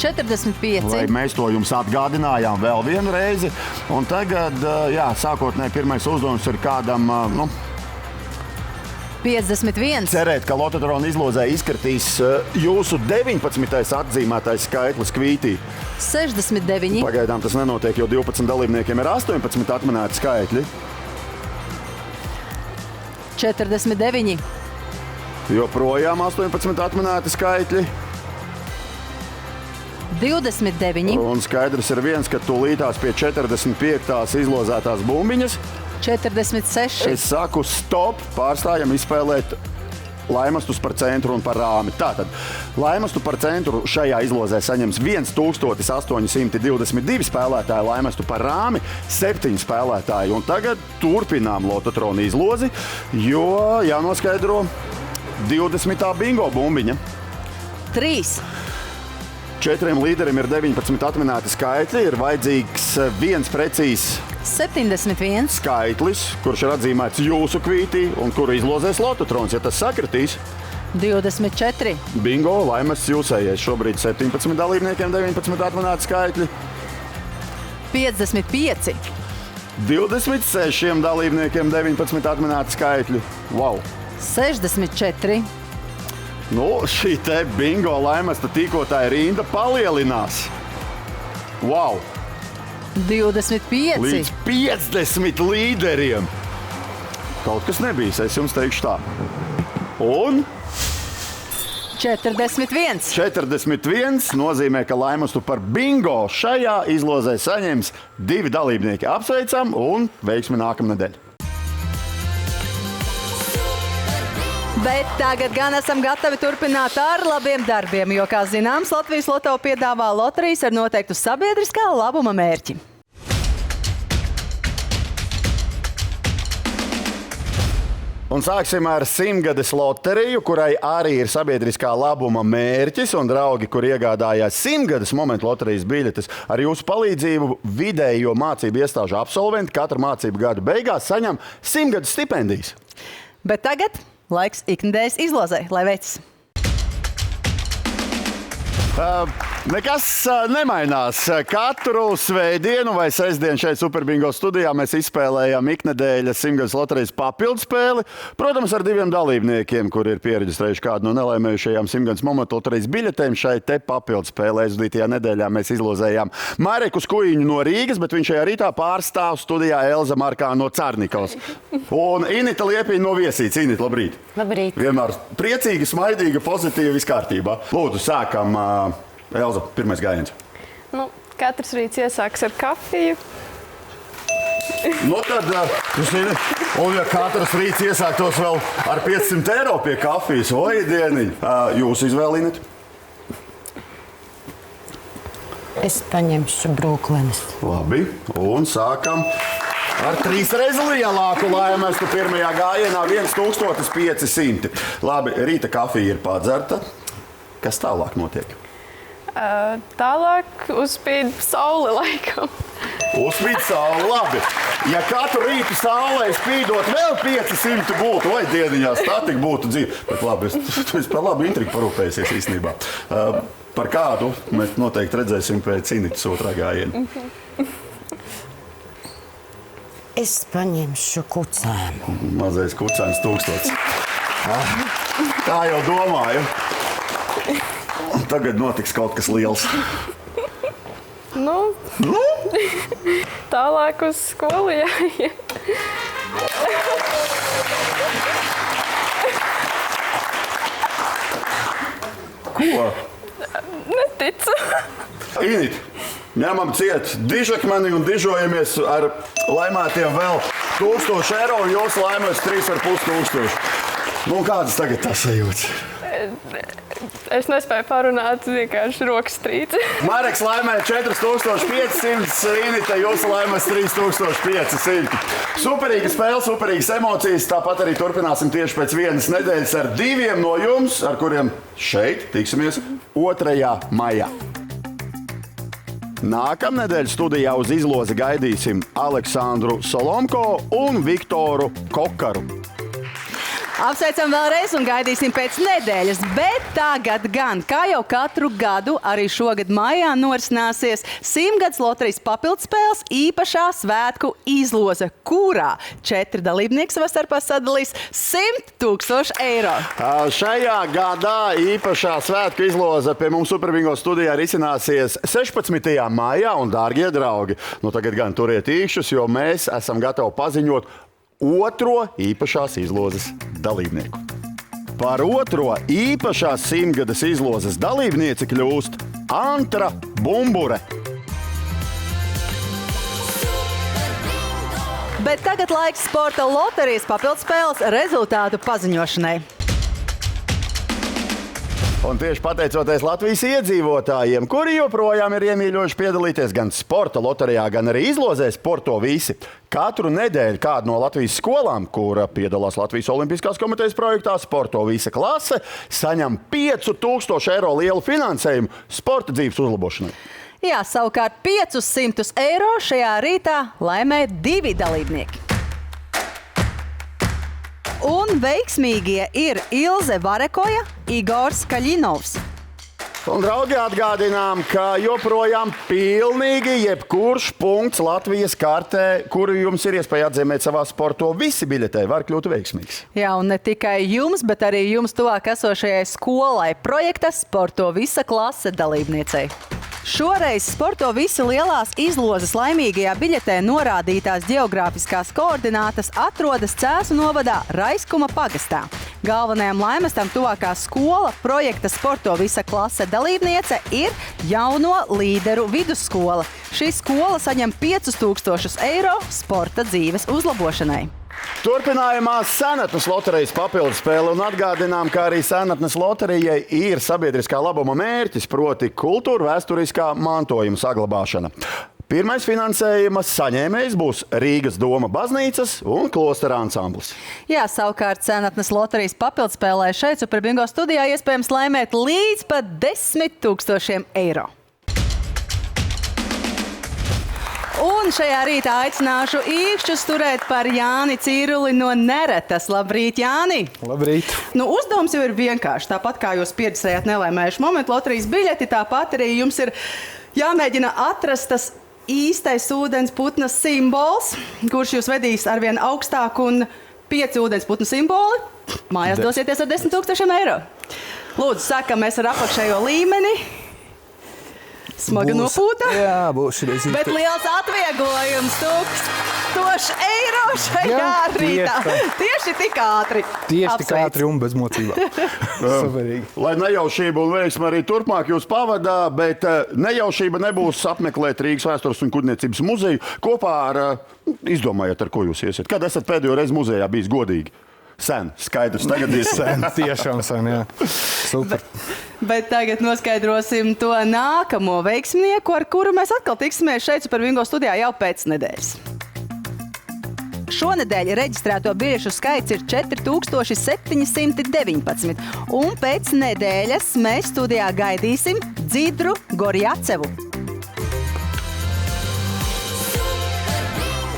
45. Lai mēs to jums atgādinājām vēl vienu reizi. Un tagad, jā, sākotnēji pirmais uzdevums ir kādam, 51. cerēt, ka Lototrona izlozē izkritīs jūsu 19. atzīmētais skaitlis kvītī. 69. Pagaidām tas nenotiek, jo 12 dalībniekiem ir 18 atminēti skaitļi. 49. Joprojām 18 atminēti skaitļi. 29. Un skaidrs ir viens, ka tūlītās pie 45. izlozētās bumbiņas 46. es saku stop, pārstājam izspēlēt laimastus par centru un par rāmi. Tātad, laimastu par centru šajā izlozē saņems 1822 spēlētāji, laimastu par rāmi 7 spēlētāji. Un tagad turpinām Lototrona izlozi, jo jānoskaidro 20. bingo bumbiņa. 3. 4 līderiem ir 19 atminēti skaitļi, ir vajadzīgs viens precīzs 71. skaitlis, kurš ir atzīmēts jūsu kvītī un kuru izlozēs Lototrons. Ja tas sakritīs, 24. bingo laimests jūsējais. Šobrīd 17 dalībniekiem 19 atminēti skaitļi. 55. 26 dalībniekiem 19 atminēti skaitļi. Wow! 64. Nu, šī te bingo laimesta tīkotāja rinda palielinās. Wow! 25. Līdz 50 līderiem. Kaut kas nebija, es jums teikšu tā. Un 41. 41 nozīmē, ka laimastu par bingo šajā izlozē saņems 2 dalībnieki. Apsveicam un veiksmi nākamnedēļ. Bet tagad gan esam gatavi turpināt ar labiem darbiem, jo, kā zināms, Latvijas Loto piedāvā loterijas ar noteiktu sabiedriskā labuma mērķi. Un sāksim ar 100-gades loteriju, kurai arī ir sabiedriskā labuma mērķis. Un, draugi, kur iegādājās 100-gades momentu loterijas biļetes, ar jūsu palīdzību vidējo mācību iestāžu absolventi katru mācību gadu beigās saņem 100-gades stipendijas. Bet tagad laiks iknedēļas izlozē, lai veicas! Nekas nemainās. Katru svētdienu vai sestdienu šeit Superbingo studijā mēs izspēlējam iknedēļas 100-gades loterijas papildu spēli. Protams, ar 2 dalībniekiem, kuri ir pieregistrējuši kādu no nelaimējušajām 100-gades momentu loterijas biļetēm. Šai te papildu spēlē aizvadītajā nedēļā mēs izlozējām Mareku Skujiņu no Rīgas, bet viņš šajā rītā pārstāv studijā Elza Markā no Carnikovas. Un Inita Liepiņa no Viesītes. Inita, labrīt! Labrīt! Vienmēr priecīga, smaidīga, pozitīva, viss kārtībā. Lūdzu, sākam. Elza, pirmais gājiens. Nu, katrs rīts iesāks ar kafiju. Nu tad, un ja katrs rīts iesāktos vēl ar 500 eiro pie kafijas, oi dieniņ, jūs izvēlināt? Es paņemšu brūklenes. Labi, un sākam ar 3 reizes lielāku laimestu pirmajā gājienā 1500. Labi, rīta kafija ir padzerta. Kas tālāk notiek? Tālāk uzspīd saule laikam. Uzspīd saule, labi. Ja katru rītu saulē spīdot vēl 500 būtu, vai dieniņās, tā tik būtu dzīve. Bet labi, es par labu intrigu parūpējusies īstenībā. Par kādu mēs noteikti redzēsim pēc Initas otrā gājiena. Es paņemšu kucēnu. Mazais kucēns 1000. Tā jau domāju. Tagad notiks kaut kas liels. Nu? Tālāk uz skolu jāiet. Ko? Neticu. Init, ņemam ciet dižakmeni un dižojamies ar laimētiem vēl 1000 eiro, un jūs laimēs 3500. Nu, kādas tagad tas sajūtas? Es nespēju parunāt, vienkārši rokas trīci. Mareks laimē 4500, Inita, jūs laimēs 3500. Superīga spēle, superīgas emocijas, tāpat arī turpināsim tieši pēc vienas nedēļas ar 2 no jums, ar kuriem šeit tiksimies 2. maijā. Nākamnedēļ studijā uz izlozi gaidīsim Aleksandru Solomko un Viktoru Kokaru. Apsveicam vēlreiz un gaidīsim pēc nedēļas, bet tagad gan, kā jau katru gadu, arī šogad maijā norisināsies 100. loterijas papildspēles īpašā svētku izloze, kurā 4 dalībnieki savā starpā sadalīs 100 000 eiro. Šajā gadā īpašā svētku izloze pie mums Superbingo studijā risināsies 16. maijā, un, dārgie draugi, nu tagad gan turiet īkšķus, jo mēs esam gatavi paziņot 2. īpašās izlozes dalībnieku. Par 2. īpašās 100. izlozes dalībnieci kļūst Antra Bumbure. Bet tagad laiks sporta loterijas papildspēles rezultātu paziņošanai. Un tieši pateicoties Latvijas iedzīvotājiem, kuri joprojām ir iemīļojuši piedalīties gan sporta loterijā, gan arī izlozē Sporto visi, katru nedēļu kādu no Latvijas skolām, kura piedalās Latvijas Olimpiskās komitejas projektā Sporto visa klase, saņem 5000 eiro lielu finansējumu sporta dzīves uzlabošanai. Jā, savukārt 500 eiro šajā rītā laimē 2 dalībnieki. Un veiksmīgie ir Ilze Varekoja, Igors Kaļinovs. Un, draugi, atgādinām, ka joprojām pilnīgi jebkurš punkts Latvijas kartē, kuru jums ir iespēja atzīmēt savā Sporto visi biļetē, var kļūt veiksmīgs. Jā, un ne tikai jums, bet arī jums tuvāk esošajai skolai projekta Sporto visa klase dalībniecei. Šoreiz Sporto visi lielās izlozes laimīgajā biļetē norādītās geogrāfiskās koordinātas atrodas Cēsu novadā Raiskuma pagastā. Galvenajam laimestam tuvākā skola projekta Sporto visa klase dalībniece ir Jauno līderu vidusskola. Šī skola saņem 5000 eiro sporta dzīves uzlabošanai. Turpinājumā Senatnes loterijas papildspēle, un atgādinām, ka arī Senatnes loterijai ir sabiedriskā labuma mērķis, proti kultūra vēsturiskā mantojuma saglabāšana. Pirmais finansējuma saņēmējs būs Rīgas doma baznīcas un klostera ansamblis. Jā, savukārt Senatnes loterijas papildspēlē šeit Superbingo studijā iespējams laimēt līdz pat 10 000 eiro. Un šajā rītā aicināšu īkšķus turēt par Jāni Cīruli no Neretas. Labrīt, Jāni! Labrīt! Nu, uzdevums jau ir vienkārši. Tāpat kā jūs pieredzējāt nelaimējuši momentu loterijas biļeti, tāpat arī jums ir jāmēģina atrast tas īstais ūdensputna simbols, kurš jūs vedīs arvien augstāk, un 5 ūdensputnu simboli mājās dosieties ar 10 000 eiro. Lūdzu, sākam mēs ar apakšējo līmeni. Smaga nopūta. Jā, būs šis. Bet liels atvieglojums, 1000 eiro šajā rītā. Tieši tik ātri. Tieši tik ātri un bez mocībām. Superīgi. Lai nejaušība un veiksme arī turpmāk jūs pavadā, bet nejaušība nebūs apmeklēt Rīgas vēstures un kuģniecības muzeju kopā ar, izdomājiet, ar ko jūs iesiet. Kad esat pēdējo reizi muzejā bijis godīgi? Sen, skaidrs, tagad ir Sen, tiešām sen, jā. Super. Bet tagad noskaidrosim to nākamo veiksmnieku, ar kuru mēs atkal tiksimies šeit Superbingo studijā jau pēc nedēļas. Šonedēļ reģistrēto biļešu skaits ir 4719, un pēc nedēļas mēs studijā gaidīsim Dzidru Gorjacevu.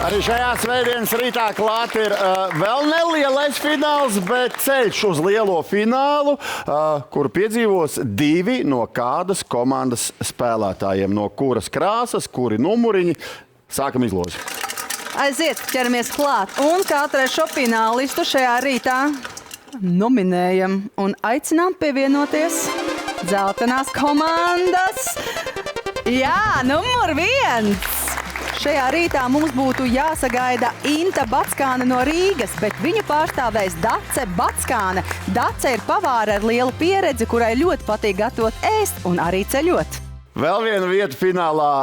Arī šajā svētdienas rītā klāt ir vēl nelielais fināls, bet ceļš uz lielo finālu, kuru piedzīvos 2 no kādas komandas spēlētājiem, no kuras krāsas, kuri numuriņi. Sākam izlozi. Aiziet, ķeramies klāt, un kā trešo finālistu šajā rītā nominējam un aicinām pievienoties dzeltenās komandas. Jā, numur 1! šajā rītā mums būtu jāsagaida Inta Backāne no Rīgas, bet viņu pārstāvēs Dace Backāne. Dace ir pavāra ar lielu pieredzi, kurai ļoti patīk gatavot ēst un arī ceļot. Vēl viena vieta finālā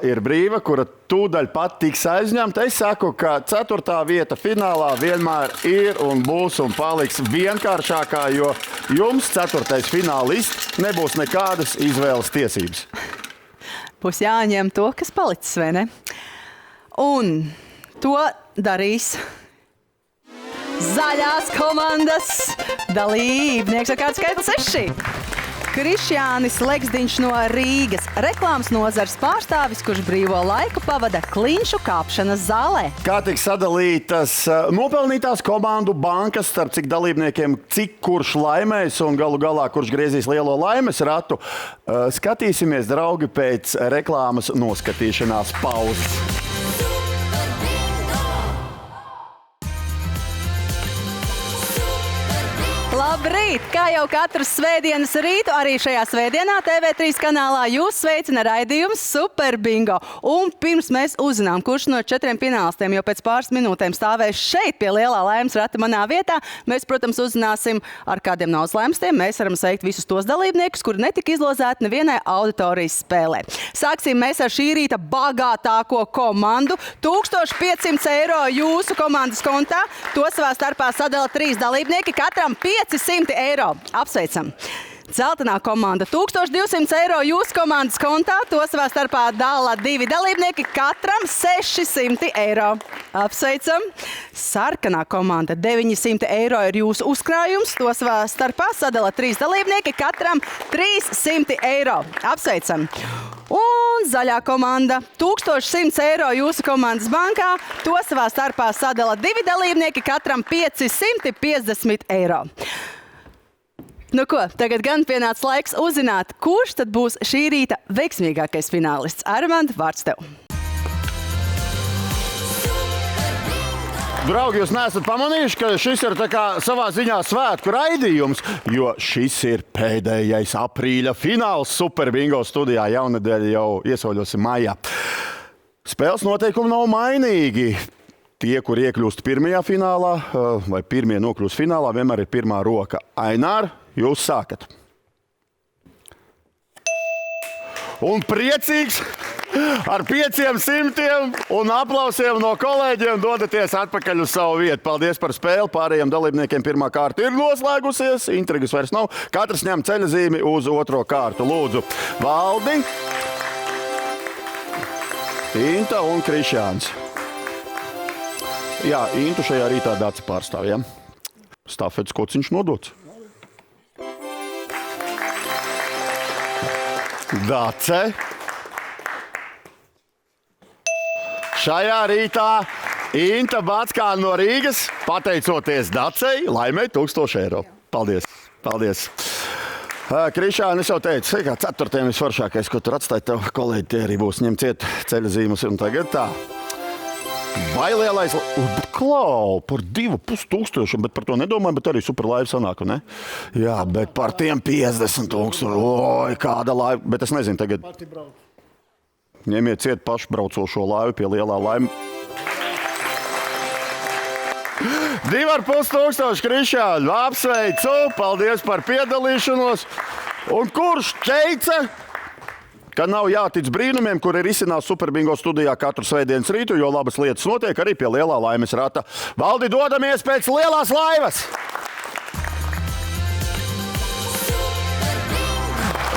ir brīva, kura tūdaļ pat tiks aizņemta. Es saku, ka 4. vieta finālā vienmēr ir un būs un paliks vienkāršākā, jo jums 4. finālists nebūs nekādas izvēles tiesības. Būs jāņem to, kas palicis, vai ne? Un to darīs zaļās komandas dalībnieks ar kādu skaitli 6. Krišjānis Leksdiņš no Rīgas, reklāmas nozares pārstāvis, kurš brīvo laiku pavada klinšu kāpšanas zālē. Kā tiks sadalītas nopelnītās komandu bankas, starp cik dalībniekiem, cik kurš laimēs un galu galā kurš griezīs lielo laimes ratu, skatīsimies, draugi, pēc reklāmas noskatīšanās pauzes. Labrīt! Kā jau katru svētdienas rītu, arī šajā svētdienā TV3 kanālā jūs sveicina raidījums Super Bingo. Un pirms mēs uzzinām, kurš no 4 finālistiem jau pēc pāris minūtēm stāvēs šeit pie lielā laimes rata manā vietā, mēs, protams, uzzināsim, ar kādiem naudas laimestiem mēs varam sveikt visus tos dalībniekus, kuri netika izlozēti nevienai auditorijas spēlē. Sāksim mēs ar šī rīta bagātāko komandu. 1500 eiro jūsu komandas kontā. To savā starpā sadala 3 dalībnieki, katram 500 eiro. Apsveicam! Dzeltenā komanda 1200 eiro jūsu komandas kontā. To savā starpā dala 2 dalībnieki, katram 600 eiro. Apsveicam! Sarkanā komanda 900 eiro ir jūsu uzkrājums. To savā starpā sadala 3 dalībnieki, katram 300 eiro. Apsveicam! Un zaļā komanda 1100 eiro jūsu komandas bankā. To savā starpā sadala 2 dalībnieki, katram 550 eiro. Nu ko, tagad gan pienāca laiks uzzināt, kurš tad būs šī rīta veiksmīgākais finālists. Armand, vārds tev. Draugi, jūs neesat pamanījuši, ka šis ir tā kā savā ziņā svētku raidījums, jo šis ir pēdējais aprīļa fināls Super Bingo studijā. Jaunadēļ jau iesauļosim maijā. Spēles noteikumi nav mainīgi. Tie, kur iekļūst pirmajā finālā, vai pirmie nokļūst finālā, vienmēr ir pirmā roka. Ainār, jūs sākat. Un priecīgs ar 500 un aplausiem no kolēģiem dodaties atpakaļ uz savu vietu. Paldies par spēli. Pārējiem dalībniekiem pirmā kārta ir noslēgusies. Intrigas vairs nav. Katrs ņem ceļazīmi uz otro kārtu. Lūdzu, Valdi, Inta un Krišjāns. Jā, Intu šajā rītā Dace pārstāv, ja? Stafetes kociņš nodots. Dace. Šajā rītā Inta Backāne no Rīgas, pateicoties Dacei, laimē 1000 eiro. Paldies, paldies. Krišjāni, es jau teicu, ka 4. visforšākais, ko tur atstāja tev kolēģi, tie arī būs ņemt ciet ceļazīmus un tagad tā. Vai lielais, klau, par 2500, bet par to nedomāju, bet arī super laiva sanāk, ne? Jā, bet par tiem 50,000, oi, kāda laiva, bet es nezinu tagad. Ņemiet ciet pašbraucošo laivu pie lielā laima. 2500, Krišjāni, apsveicu, paldies par piedalīšanos. Un kurš teica, ka nav jātic brīnumiem, kur ir izcinās Super Bingo studijā katru svētdienas rītu, jo labas lietas notiek arī pie lielā laimes rata. Valdi, dodamies pēc lielās laivas!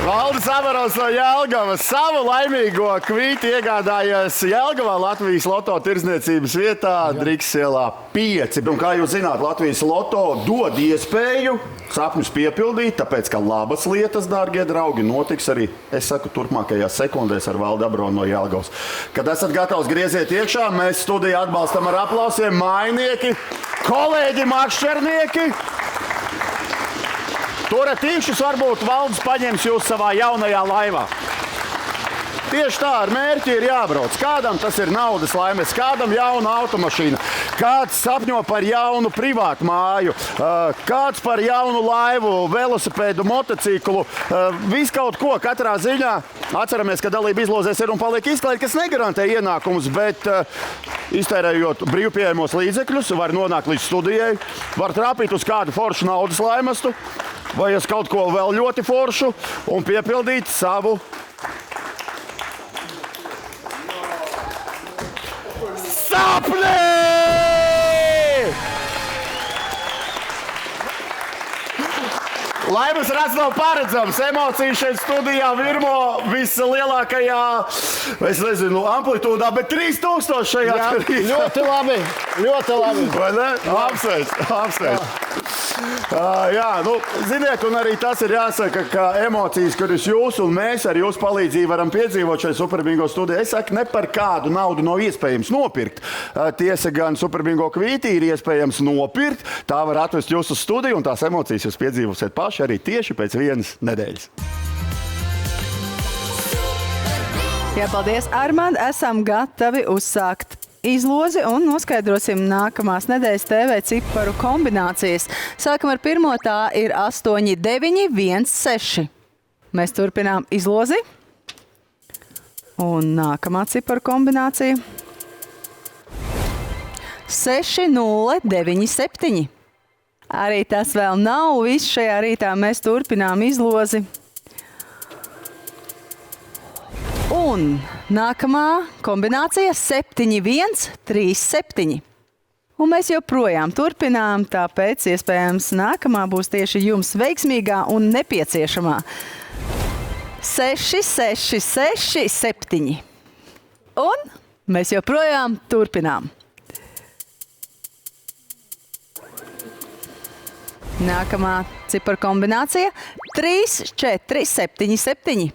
Valdis Amarovs no Jelgavas savu laimīgo kvīti iegādājies Jelgavā Latvijas loto tirdzniecības vietā Drikas ielā 5. Un kā jūs zināt, Latvijas loto dod iespēju sapņus piepildīt, tāpēc, ka labas lietas, dārgie draugi, notiks arī, es saku, turpmākajās sekundēs ar Valdi Amarovu no Jelgavas. Kad esat gatavs grieziet iekšā, mēs studiju atbalstam ar aplausiem mājnieki, kolēģi makšķernieki. Turat īkšķus, varbūt Valdis paņems jūs savā jaunajā laivā. Tieši tā, ar mērķi ir jābrauc. Kādam tas ir naudas laimes, kādam jauna automašīna, kāds sapņo par jaunu privātu māju, kāds par jaunu laivu, velosipēdu, motociklu, visu kaut ko katrā ziņā. Atceramies, ka dalība izlozēs ir un paliek izklaide, kas negarantē ienākumus, bet iztērējot brīvpieejamos līdzekļus, var nonākt līdz studijai, var trāpīt uz kādu foršu naudas laimastu vai uz kaut ko vēl ļoti foršu un piepildīt savu sapni! Laimas rats nav paredzams. Emocijas šeit studijā virmo vislielākajā, es nezinu, amplitūdā, bet 3000 šajā atkarībā. Ļoti labi, ļoti labi. Vai ne? Apsveic. Jā, ziniet, un arī tas ir jāsaka, ka emocijas, kuras jūs un mēs ar jūsu palīdzību varam piedzīvot šeit Superbingo studijā, es saku, ne par kādu naudu nav iespējams nopirkt. Tiesa gan Superbingo kvītī ir iespējams nopirkt, tā var atvest jūsu studiju, un tās emocijas jūs piedzīvosiet paši arī tieši pēc vienas nedēļas. Jā, paldies, Armand. Esam gatavi uzsākt izlozi un noskaidrosim nākamās nedēļas TV ciparu kombinācijas. Sākam ar pirmo, tā ir 8, 9, 1, 6. Mēs turpinām izlozi. Un nākamā ciparu kombinācija. 6, 0, 9, 7. Arī tas vēl nav viss šajā rītā. Mēs turpinām izlozi. Un nākamā kombinācija 7, 1, 3, 7. Un mēs joprojām turpinām, tāpēc iespējams nākamā būs tieši jums veiksmīgā un nepieciešamā. 6, 6, 6, 7. Un mēs joprojām turpinām. Nākamā cipara kombinācija 3, 4, 7, 7.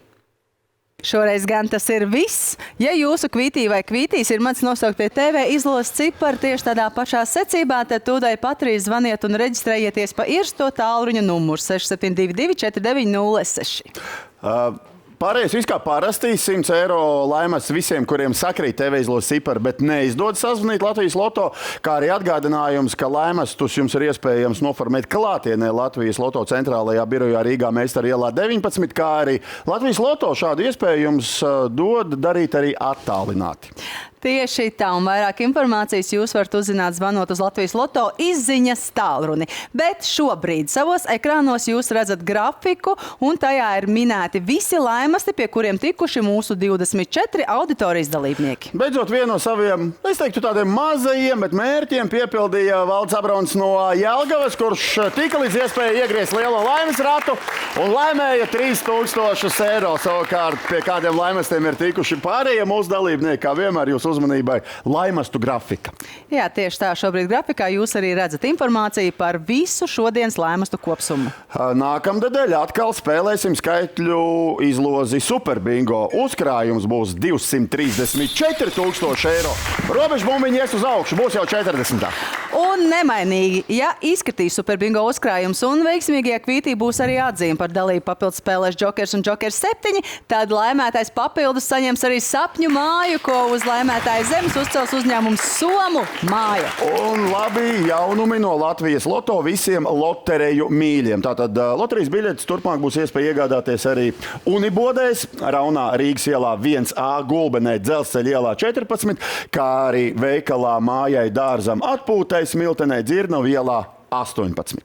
Šoreiz gan tas ir viss. Ja jūsu kvītī vai kvītīs ir mans nosauktie TV izlozes cipari tieši tādā pašā secībā, tad tūdaļ pat arī zvaniet un reģistrējieties pa iersto tālruņa numuru 6722 4906. Pārējais viss kā parasti, 100 eiro laimas visiem, kuriem sakrīt TV izlozes cipari, bet neizdodas sazvanīt Latvijas Loto, kā arī atgādinājums, ka laimastus jums ir iespējams noformēt klātienē Latvijas Loto centrālajā birojā Rīgā Meistara ielā 19, kā arī Latvijas Loto šādu iespēju jums dod darīt arī attālināti. Tieši tā, un vairāk informācijas jūs varat uzzināt zvanot uz Latvijas Loto izziņas tālruni. Bet šobrīd savos ekrānos jūs redzat grafiku, un tajā ir minēti visi laimasti, pie kuriem tikuši mūsu 24 auditorijas dalībnieki. Beidzot, vienu no saviem, es teiktu, tādiem mazajiem, bet mērķiem piepildīja Valds Abrons no Jelgavas, kurš tika līdz iespēja iegriezt lielo laimes ratu un laimēja 3000 eiro. Savukārt, pie kādiem laimastiem ir tikuši pārējie mūsu dalībnieki, kā vienmēr jūs uzmanībai laimastu grafika. Jā, tieši tā, šobrīd grafikā jūs arī redzat informāciju par visu šodienas laimastu kopsumu. Nākamnedēļ atkal spēlēsim skaitļu izlozi Superbingo. Uzkrājums būs 234 000 eiro. Robežbumbiņi ies uz augšu, būs jau 40. Un nemainīgi, ja izskatīs Superbingo uzkrājums un veiksmīgajā kvītī būs arī atzīme par dalību papildus spēlēs Jokers un Jokers 7, tad laimētājs papildus saņems arī sapņu māju, ko uz laimētāja zemes uzcels uzņēmums Somu māja. Un labi jaunumi no Latvijas Loto visiem lotereju mīļiem. Tātad loterijas biļetes turpmāk būs iespēja iegādāties arī Unibodēs, Raunā Rīgas ielā 1A, Gulbenē Dzelzceļa ielā 14, kā arī veikalā Mājai dārzam atpūtai Smiltenē Dzirnavu ielā 18.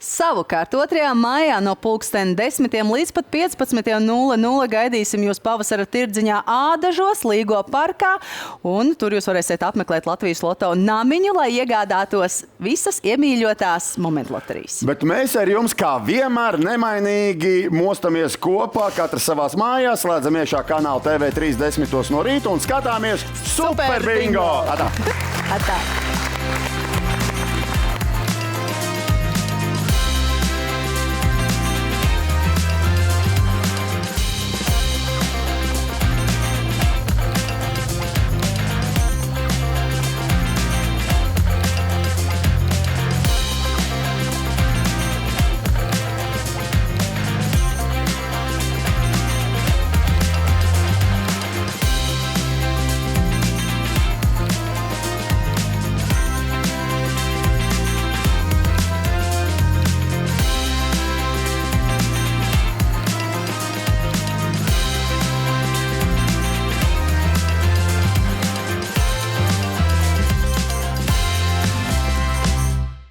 Savukārt 2. maijā no 10 līdz pat 15:00 gaidīsim jūs pavasara tirdziņā Ādažos, Līgo parkā, un tur jūs varēsiet apmeklēt Latvijas Loto namiņu, lai iegādātos visas iemīļotās momentu loterijas. Bet mēs ar jums kā vienmēr nemainīgi mostamies kopā, katrs savās mājās, slēdzam iekšā kanāla TV 3 10 no rīta un skatāmies Superbingo! Atā! Atā!